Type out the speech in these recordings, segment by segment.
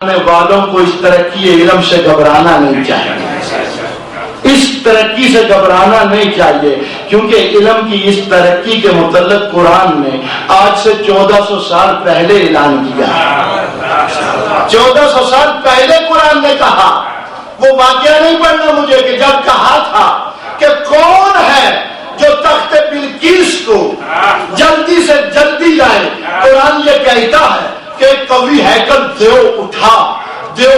والوں کو اس ترقی علم سے گھبرانا نہیں چاہیے، اس ترقی سے گھبرانا نہیں چاہیے، کیونکہ علم کی اس ترقی کے متعلق قرآن نے آج سے 1400 سال پہلے اعلان کیا ہے۔ 1400 سال پہلے قرآن نے کہا، وہ واقعہ نہیں پڑھنا مجھے کہ جب کہا تھا کہ کون ہے جو تخت بلقیس کو جلدی سے جلدی لائے، قرآن یہ کہتا ہے کہ قوی ہیکل دیو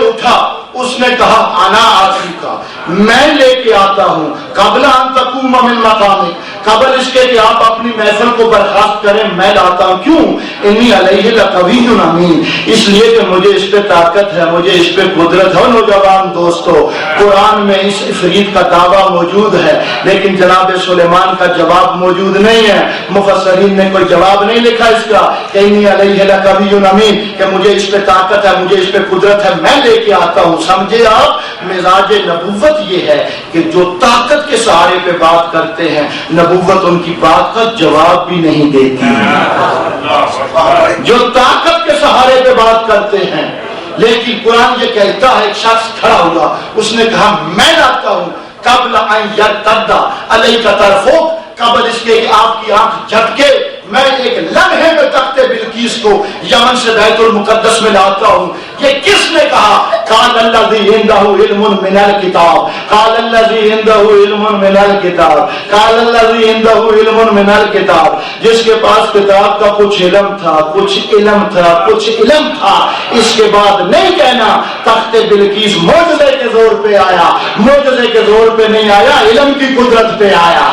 اٹھا، اس نے کہا انا آتیکا، میں لے کے آتا ہوں، قبل ان تقوم من مقامک، قبل اس کے کہ آپ اپنی محفل کو برخاست کریں میں لاتا ہوں۔ کیوں؟ انی علیہ لقوی امین، اس لیے کہ مجھے اس پہ طاقت ہے، مجھے اس پہ قدرت ہے۔ نوجوان دوستو، قرآن میں اس عفریت کا دعویٰ موجود ہے، لیکن جناب سلیمان کا جواب موجود نہیں ہے۔ مفسرین نے کوئی جواب نہیں لکھا اس کا کہ انی علیہ لقوی امین، کہ مجھے اس پہ طاقت ہے، مجھے اس پہ قدرت ہے، میں لے کے آتا ہوں۔ سمجھے آپ، مزاج نبوت یہ ہے کہ جو طاقت کے سہارے پہ بات کرتے ہیں، نبوت ان کی بات کا جواب بھی نہیں دیتی ہے۔ جو طاقت کے سہارے پہ بات کرتے ہیں، لیکن قرآن یہ کہتا ہے، ایک شخص کھڑا ہوا، اس نے کہا میں لاتا ہوں، قبل ان یرتد علیک طرفک، قبل اس کے آپ کی آنکھ جھپکے میں ایک لمحے میں تخت بلقیس کو یمن سے بیت المقدس میں لاتا ہوں۔ یہ کس نے کہا؟ قال الذی عنده علم من الکتاب، قال الذی عنده علم من الکتاب، قال الذی عنده علم من الکتاب، جس کے پاس کتاب کا کچھ علم تھا، کچھ علم تھا، کچھ علم تھا۔ اس کے بعد نہیں کہنا تخت بلقیس معجزے کے زور پہ آیا، معجزے کے زور پہ نہیں آیا، علم کی قدرت پہ آیا۔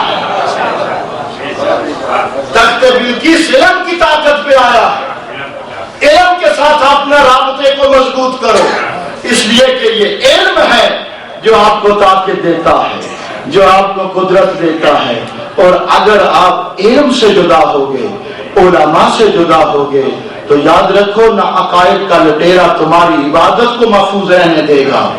تخت بلقیس علم کی طاقت پہ آیا۔ علم کے ساتھ اپنا رابطے کو مضبوط کرو، اس لیے کہ یہ علم ہے جو آپ کو طاقت دیتا ہے، جو آپ کو قدرت دیتا ہے۔ اور اگر آپ علم سے جدا ہوگے، علماء سے جدا ہوگے، تو یاد رکھو نہ عقائد کا لٹیرا تمہاری عبادت کو محفوظ رہنے دے گا،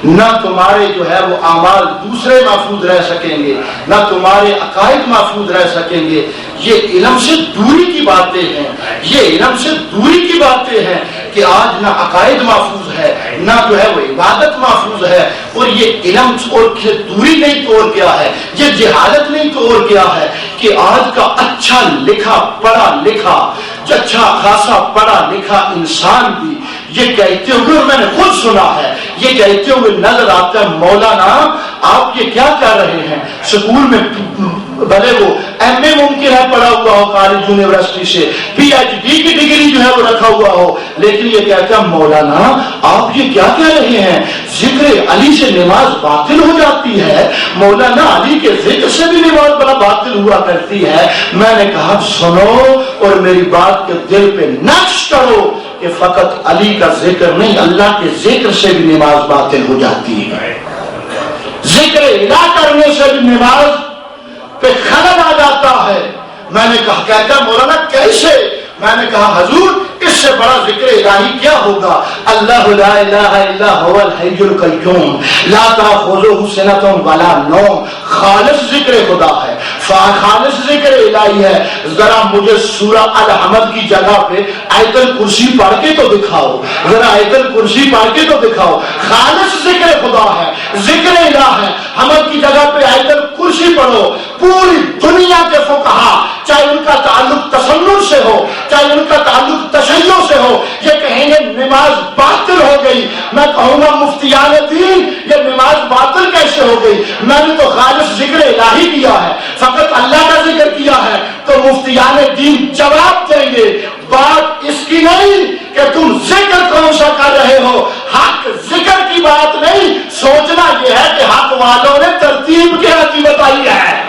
نہ تمہارے جو ہے وہ اعمال دوسرے محفوظ رہ سکیں گے، نہ تمہارے عقائد محفوظ رہ سکیں گے۔ یہ علم سے دوری کی باتیں ہیں، یہ علم سے دوری کی باتیں ہیں کہ آج نہ عقائد محفوظ ہے، نہ جو ہے وہ عبادت محفوظ ہے۔ اور یہ علم اور دوری نہیں تو اور کیا ہے، یہ جہالت نہیں تو اور کیا ہے کہ آج کا اچھا لکھا پڑھا لکھا، اچھا خاصا پڑھا لکھا انسان بھی یہ کہتے ہوئے، اور میں نے خود سنا ہے، یہ کہتے ہوئے نظر آتا ہے مولانا آپ یہ کیا کر رہے ہیں؟ سکول میں بھلے وہ ایم اے ممکن ہے پڑھا ہوا ہو کالج یونیورسٹی سے، پی ایچ ڈی کی ڈگری جو ہے وہ رکھا ہوا ہو، لیکن یہ کہتا ہے مولانا آپ یہ کیا کہہ رہے ہیں؟ ذکر علی سے نماز باطل ہو جاتی ہے، مولانا علی کے ذکر سے بھی نماز بڑا باطل ہوا کرتی ہے۔ میں نے کہا سنو اور میری بات کے دل پہ نقش کرو کہ فقط علی کا ذکر نہیں، اللہ کے ذکر سے بھی نماز باطل ہو جاتی ہے، ذکر الہ کرنے سے بھی نماز پہ خلل آ جاتا ہے۔ میں نے کہا کہتا مولانا کیسے؟ میں نے کہا حضور اس سے بڑا ذکر الہی کیا ہوگا؟ اللہ لا الہ الا هو الحی القیوم لا تاخذہ سنۃ ولا نوم، خالص ذکر خدا ہے، خالص ذکر الہی ہے۔ ذرا مجھے سورہ الحمد کی جگہ پہ آیت الکرسی پڑھ کے تو دکھاؤ، ذرا آیت الکرسی پڑھ کے تو دکھاؤ۔ خالص ذکر خدا ہے، ذکر الہ ہے، حمد کی جگہ پہ آیت الکرسی پڑھو۔ پوری دنیا کے فقہا چاہے ان کا تعلق تسنن سے ہو، چاہے ان کا تعلق تشیع سے ہو، یہ کہیں گے نماز باطل ہو گئی۔ میں کہوں گا مفتیان دین یہ نماز باطل کیسے ہو گئی؟ میں نے تو خالص ذکر الہی کیا ہے، فقط اللہ کا ذکر کیا ہے۔ تو مفتیان دین جواب دیں گے بات اس کی نہیں کہ تم ذکر کون سا کر رہے ہو، حق ذکر کی بات نہیں، سوچنا یہ ہے کہ حق والوں نے ترتیب کیا کی بتائی ہے،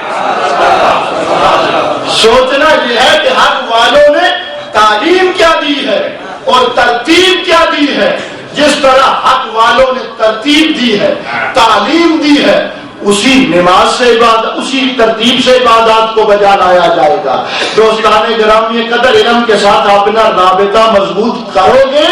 سوچنا یہ ہے کہ حق والوں نے تعلیم کیا دی ہے اور ترتیب کیا دی ہے۔ جس طرح حق والوں نے ترتیب دی ہے، تعلیم دی ہے، اسی نماز سے عبادت، اسی ترتیب سے عبادات کو بجا لایا جائے گا۔ دوستان گرامی قدر، علم کے ساتھ اپنا رابطہ مضبوط کرو گے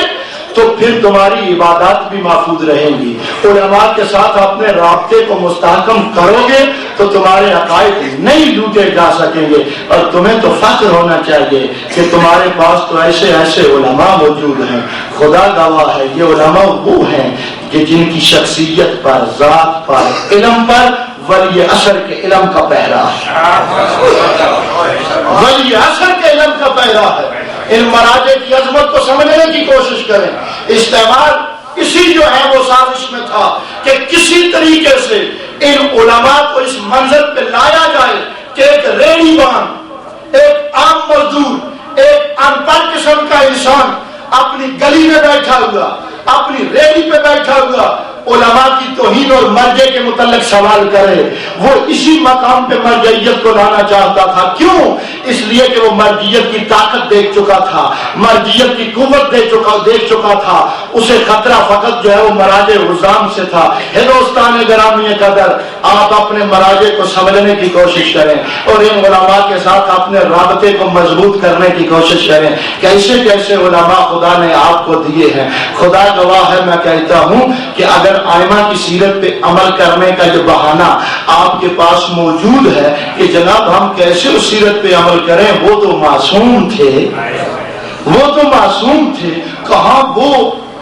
تو پھر تمہاری عبادات بھی محفوظ رہیں گی۔ علماء کے ساتھ اپنے رابطے کو مستحکم کرو گے تو تو تمہارے عقائد نہیں لوٹے جا سکیں گے، اور تمہیں تو فخر ہونا چاہیے کہ تمہارے پاس تو ایسے ایسے علماء موجود ہیں۔ خدا گواہ ہے یہ علماء وہ ہیں کہ جن کی شخصیت پر، ذات پر، علم پر ولی اثر کے علم کا پہرا ہے، ولی اثر کے علم کا پہرا ہے۔ ان مراجع کی عظمت کو سمجھنے کی کوشش کریں۔ استعمال اسی جو ہے وہ سازش میں تھا کہ کسی طریقے سے ان علماء کو اس منظر پہ لایا جائے کہ ایک ریڑھی بان، ایک عام مزدور، ایک ان پڑھ قسم کا انسان اپنی گلی میں بیٹھا ہوا، اپنی ریڑھی پہ بیٹھا ہوا علماء کی توہین اور مرجع کے متعلق سوال کرے۔ وہ اسی مقام پہ مرجعیت کو لانا چاہتا تھا۔ کیوں؟ اس لیے کہ وہ مرجعیت کی طاقت دیکھ چکا تھا، مرجعیت کی قوت دیکھ چکا تھا۔ اسے خطرہ فقط جو ہے وہ مراجع عظام سے تھا۔ ہندوستان گرامی قدر، آپ اپنے مراجع کو سمجھنے کی کوشش کریں اور ان علماء کے ساتھ اپنے رابطے کو مضبوط کرنے کی کوشش کریں۔ کیسے کیسے علماء خدا نے آپ کو دیے ہیں۔ خدا گواہ ہے، میں کہتا ہوں کہ اگر آئمہ کی سیرت پہ عمل کرنے کا جو بہانہ آپ کے پاس موجود ہے کہ جناب ہم کیسے اس سیرت پہ عمل کریں، وہ تو معصوم تھے، وہ تو معصوم تھے، کہاں وہ،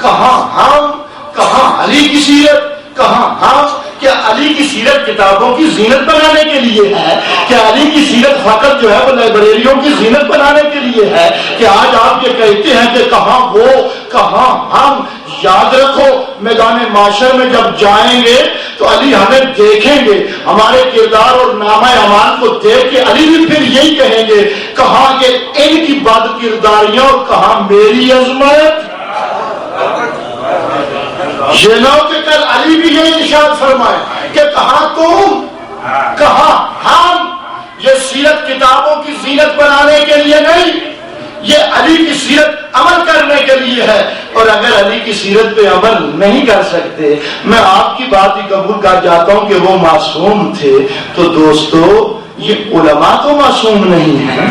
کہاں ہم، کہاں علی کی سیرت، کہاں ہم؟ کیا علی کی سیرت کتابوں کی زینت بنانے کے لیے ہے؟ کیا علی کی سیرت فقط جو ہے وہ لائبریریوں کی زینت بنانے کے لیے ہے؟ کہ آج آپ یہ کہتے ہیں کہ کہاں وہ، کہاں ہم؟ یاد رکھو میدان معاشر میں جب جائیں گے تو علی ہمیں دیکھیں گے، ہمارے کردار اور نامہ اعمال کو دیکھ کے علی بھی پھر یہی کہیں گے، کہاں کہ ان کی بد کرداریاں اور کہاں میری عظمت۔ یہ نہ کہ کل علی بھی یہ ارشاد فرمائے کہ کہاں تم، کہاں ہم۔ یہ سیرت کتابوں کی زینت بنانے کے لیے نہیں، یہ علی کی سیرت عمل کرنے کے لیے ہے۔ اور اگر علی کی سیرت پہ عمل نہیں کر سکتے، میں آپ کی بات ہی قبول کر جاتا ہوں کہ وہ معصوم تھے، تو دوستو یہ علماء تو معصوم نہیں ہیں،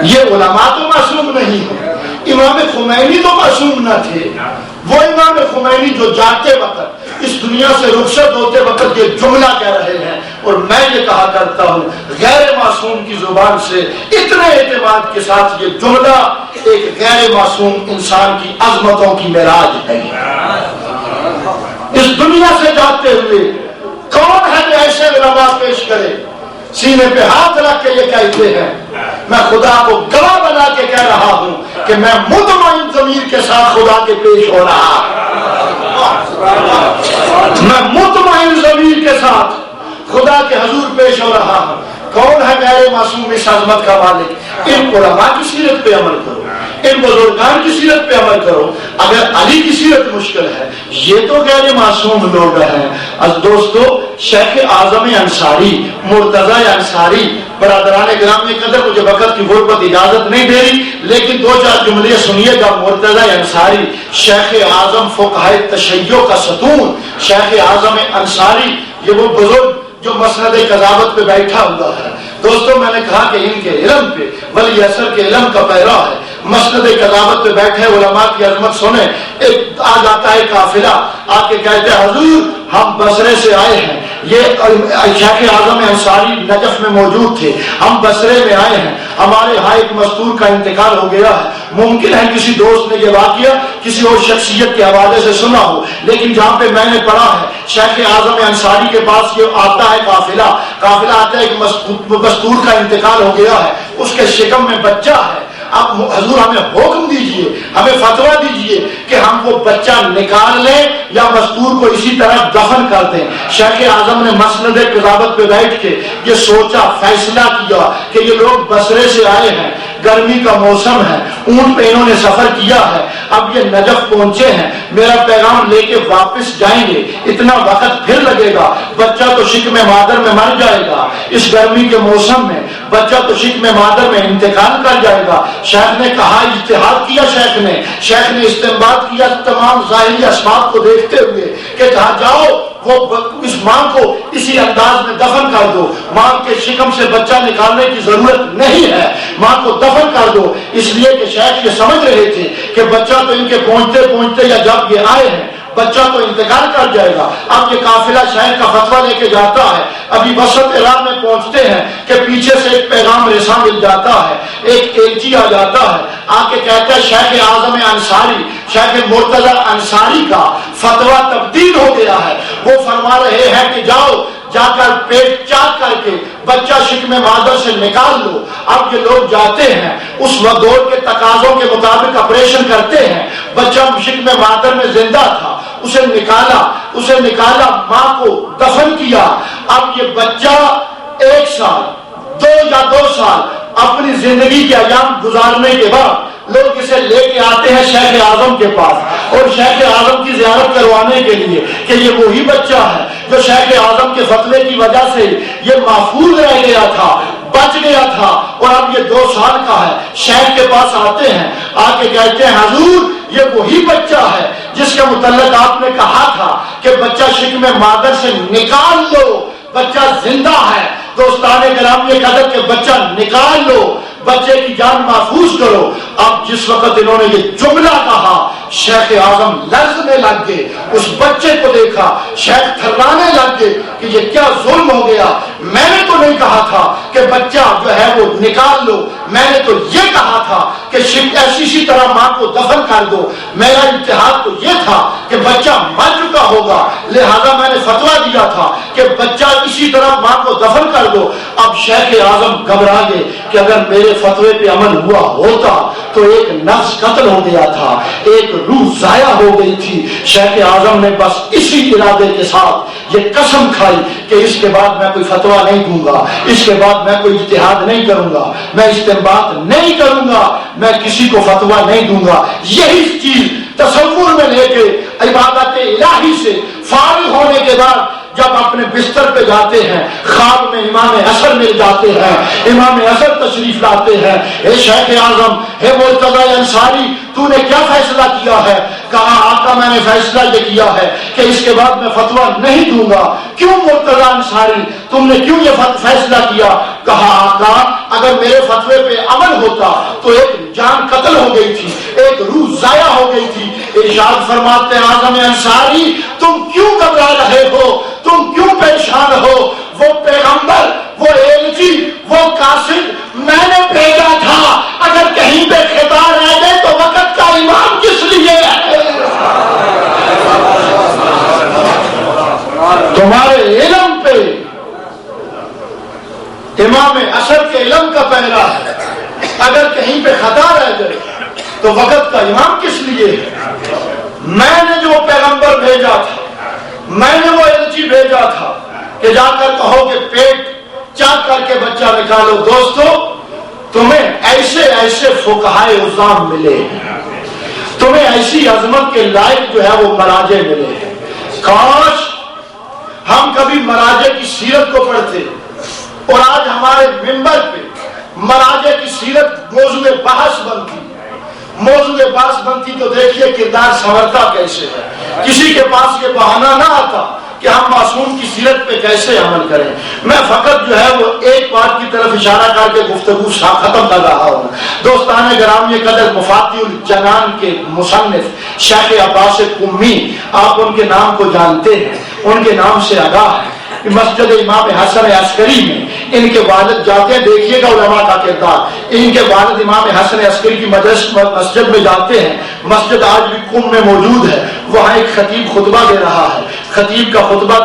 یہ علماء تو معصوم نہیں ہیں۔ امام خمینی تو معصوم نہ تھے، وہ امام خمینی جو جاتے وقت اس دنیا سے رخصت ہوتے وقت یہ جملہ کہہ رہے ہیں، اور میں یہ کہا کرتا ہوں غیر معصوم کی زبان سے اتنے اعتماد کے ساتھ یہ جملہ ایک غیر معصوم انسان کی عظمتوں کی معراج ہے۔ اس دنیا سے جاتے ہوئے کون ہے جو ایسے علماء پیش کرے؟ سینے پہ ہاتھ رکھ کے یہ کہتے ہیں، میں خدا کو گواہ بنا کے کہہ رہا ہوں کہ میں مطمئن ضمیر کے ساتھ خدا کے پیش ہو رہا ہوں، میں مطمئن ضمیر کے ساتھ خدا کے حضور پیش ہو رہا ہوں۔ کون ہے غیر معصوم اس عظمت کا مالک؟ ان علماء کی سیرت پہ عمل کرو، ان بزرگان کی سیرت پہ عمل کرو۔ اگر علی کی سیرت مشکل ہے، یہ تو غیر معصوم لوگ ہیں۔ دوستو شیخ اعظم انصاری، مرتضی انصاری، برادران گرامی قدر مجھے وقت کی غربت اجازت نہیں دے رہی، لیکن دو چار جملے سنیے گا۔ مرتضی انصاری شیخ اعظم فقہ تشیع کا ستون، شیخ اعظم انصاری یہ وہ بزرگ جو مسند قضاوت پہ بیٹھا ہوا ہے۔ دوستو میں نے کہا کہ ان کے علم پہ ولی اثر کے علم کا پیرا ہے۔ مسند قضاوت پہ بیٹھے علماء کی عظمت سنیں۔ ایک آ جاتا ہے قافلہ، آ کے کہتے ہیں حضور ہم بصرے سے آئے ہیں۔ یہ شیخ اعظم انصاری نجف میں موجود تھے، ہم بصرے میں آئے ہیں، ہمارے ہاں ایک مستور کا انتقال ہو گیا ہے۔ ممکن ہے کسی دوست نے یہ واقعہ کسی اور شخصیت کے حوالے سے سنا ہو، لیکن جہاں پہ میں نے پڑھا ہے شیخ اعظم انصاری کے پاس یہ آتا ہے قافلہ آتا ہے، ایک مستور کا انتقال ہو گیا ہے، اس کے شکم میں بچہ ہے۔ اب حضور ہمیں حکم دیجئے، ہمیں فتویٰ دیجئے کہ ہم وہ بچہ نکال لیں یا مستور کو اسی طرح دفن کر دیں۔ شیخ اعظم نے مسند قضاوت پہ بیٹھ کے یہ سوچا، فیصلہ کیا کہ یہ لوگ بصرے سے آئے ہیں، گرمی کا موسم ہے، اونٹ پہ انہوں نے سفر کیا ہے، اب یہ نجف پہنچے ہیں، میرا پیغام لے کے واپس جائیں گے، اتنا وقت پھر لگے گا، بچہ تو شکم مادر میں مر جائے گا، اس گرمی کے موسم میں بچہ تو شکم مادر میں انتقال کر جائے گا۔ شیخ نے کہا، اجتہاد کیا شیخ نے استنباط کیا تمام ظاہری اسباب کو دیکھتے ہوئے کہ کہا جاؤ وہ اس ماں کو اسی انداز میں دفن کر دو، ماں کے شکم سے بچہ نکالنے کی ضرورت نہیں ہے، ماں کو دفن کر دو۔ اس لیے کہ شیخ یہ سمجھ رہے تھے کہ بچہ تو ان کے پہنچتے پہنچتے یا جب یہ آئے ہیں بچہ تو انتقال کر جائے گا. اب یہ قافلہ شہر کا فتویٰ لے کے جاتا ہے, ابھی وسط عراق میں پہنچتے ہیں کہ پیچھے سے ایک پیغام رساں مل جاتا ہے, ایک ایلچی آ جاتا ہے, آ کے کہتا ہے شیخ اعظم انصاری, شیخ مرتضی انصاری کا فتویٰ تبدیل ہو گیا ہے. وہ فرما رہے ہیں کہ جاؤ جا کر پیٹ چاک کر کے بچہ شکم مادر سے نکال لو. اب یہ لوگ جاتے ہیں, اس وقت دور کے تقاضوں کے مطابق آپریشن کرتے ہیں. بچہ شکم مادر میں زندہ تھا, اسے نکالا, ماں کو دفن کیا. اب یہ بچہ 1 سال 2 سال اپنی زندگی کے ایام گزارنے کے بعد لوگ اسے لے کے آتے ہیں شیخ اعظم کے پاس, اور شیخ اعظم کی زیارت کروانے کے لیے کہ یہ وہی بچہ ہے جو شیخ اعظم کے فتوے کی وجہ سے یہ محفوظ رہ گیا تھا, بچ گیا تھا, اور اب یہ 2 سال کا ہے. شیخ کے پاس آتے ہیں, آ کے کہتے ہیں حضور یہ وہی بچہ ہے جس کے متعلق آپ نے کہا تھا کہ بچہ شکم مادر سے نکال لو, بچہ زندہ ہے. دوستان گرامی قدر کے بچہ نکال لو, بچے کی جان محفوظ کرو. اب جس وقت انہوں نے یہ جملہ کہا شیخ اعظم لرزنے لگ گئے. اس بچے کو دیکھا, شیخ تھرانے لگ گئے کہ یہ کیا ظلم ہو گیا. میں نے تو نہیں کہا تھا کہ بچہ جو ہے وہ نکال لو, میں نے تو یہ کہا تھا کہ اسی طرح ماں کو دفن کر دو. میرا اجتہاد تو یہ تھا کہ بچہ مر چکا ہوگا, لہذا میں نے فتویٰ دیا تھا کہ بچہ اسی طرح ماں کو دفن کر دو. اب شیخ اعظم گھبرا گئے کہ اگر میرے فتوے پہ عمل ہوا ہوتا تو ایک نفس قتل ہو گیا تھا, ایک روح ضائع ہو گئی تھی. شیخ اعظم نے بس اسی ارادے کے ساتھ یہ قسم کھائی کہ اس کے بعد میں کوئی فتویٰ نہیں دوں گا, اس کے بعد میں کوئی اجتہاد نہیں کروں گا, میں استنباط نہیں کروں گا, میں کسی کو فتویٰ نہیں دوں گا. یہی چیز تصور میں لے کے عبادت الہی سے فارغ ہونے کے بعد جب اپنے بستر پہ جاتے ہیں, خواب میں امام عصر مل جاتے ہیں, امام عصر تشریف لاتے ہیں. اے شیخ اعظم, اے مرتضی انصاری, تو نے کیا فیصلہ کیا ہے؟ کہا آقا میں نے فیصلہ یہ کیا ہے کہ اس کے بعد میں فتویٰ نہیں دوں گا. کیوں مرتضی انصاری, تم نے کیوں یہ فیصلہ کیا؟ کہا آقا اگر میرے فتوے پہ عمل ہوتا تو ایک جان قتل ہو گئی تھی, ایک روح ضائع ہو گئی تھی. ارشاد فرماتے ہیں اعظم انصاری تم کیوں گھبرا رہے ہو, تم کیوں پریشان ہو؟ وہ پیغمبر, وہ ایلچی, وہ قاصد میں نے بھیجا تھا. اگر کہیں پہ خطا رہ گئے تو وقت کا امام کس لیے ہے؟ تمہارے علم پہ امام عصر کے علم کا پہرا ہے. اگر کہیں پہ خطا رہ گئے تو وقت کا امام کس لیے ہے؟ میں نے جو پیغمبر بھیجا تھا, میں نے وہ ایلچی بھیجا تھا کہ جا کر کہو کہ پیٹ چاک کر کے بچہ نکالو. دوستو تمہیں ایسے فقہائے عظام ملے, تمہیں ایسی عظمت کے لائق جو ہے وہ مراجع ملے. کاش ہم کبھی مراجع کی سیرت کو پڑھتے اور آج ہمارے منبر پہ مراجع کی سیرت موضوع بحث بنتی تو دیکھیے کردار سنورتا کیسے ہے. کسی کے پاس یہ بہانہ نہ آتا کہ ہم معصوم کی سیرت پہ کیسے عمل کریں. میں فقط جو ہے وہ ایک بات کی طرف اشارہ کر کے گفتگو ختم کر رہا ہوں. دوستان گرامی قدر, مفاتیح الجنان کے مصنف شیخ عباس قمی, آپ ان کے نام کو جانتے ہیں, ان کے نام سے آگاہ ہے. مسجد امام حسن عسکری میں ان کے والد جاتے ہیں, دیکھیے گا علماء کا کردار. ان کے والد امام حسن عسکری کی مسجد میں جاتے ہیں. مسجد آج بھی قم میں موجود ہے. وہاں ایک خطیب خطبہ دے رہا ہے. خطیب کا خطبہ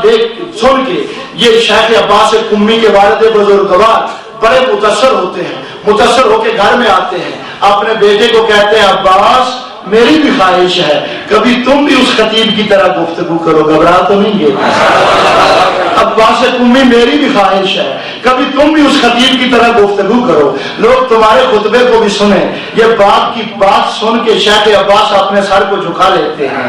سن کے یہ شیخ عباس قمی کے والد بزرگوار بڑے متاثر ہوتے ہیں. متاثر ہو کے گھر میں آتے ہیں, اپنے بیٹے کو کہتے ہیں عباس میری بھی خواہش ہے کبھی تم بھی اس خطیب کی طرح گفتگو کرو. گھبرا تو نہیں گے؟ عباس قمی میری بھی خواہش ہے کبھی تم بھی اس خطیب کی طرح گفتگو کرو, لوگ تمہارے خطبے کو بھی سنیں. یہ باپ کی بات سن کے شیخ عباس اپنے سر کو جھکا لیتے ہیں.